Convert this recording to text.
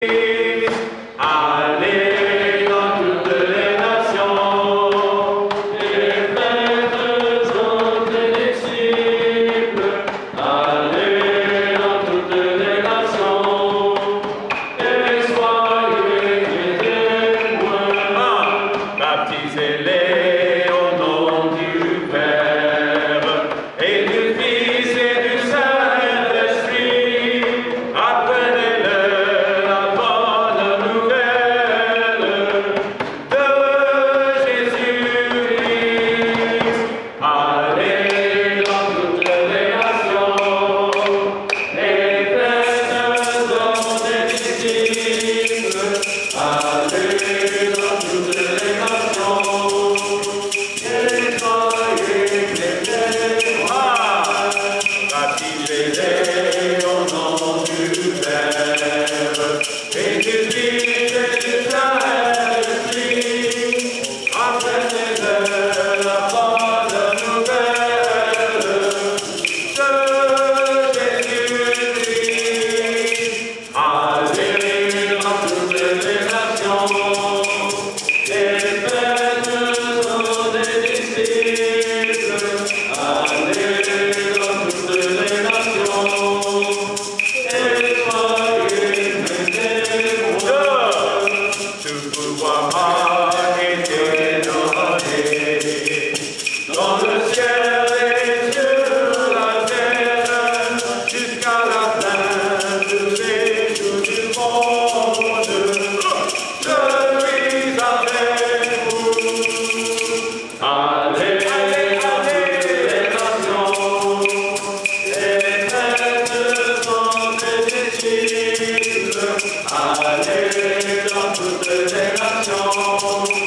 Allez dans toutes les nations, les maîtres sont des disciples. Allez dans toutes les nations, et soyez mes témoins. Baptisez-les au nom du Père et du Fils et du Saint-Esprit. Apprenez-leur la bonne nouvelle de Jésus-Christ. Allez dans toutes les nations, les frères sont des disciples. Allez dans toutes les nations, et soyez mes témoins. Baptisez-les au nom du Père et du Fils et du Saint-Esprit. Apprenez-leur la bonne nouvelle de Jésus-Christ. Allez dans toutes les nations, les maîtres sont des disciples. Allez dans toutes les nations, et soyez mes témoins. Tout pouvoir m'a été donné, dans le ciel et sur la terre, jusqu'à la fin de tous les jours du monde. Je suis avec vous. Allez dans toutes les nations, les maîtres sont des disciples. Allez dans toutes les nations.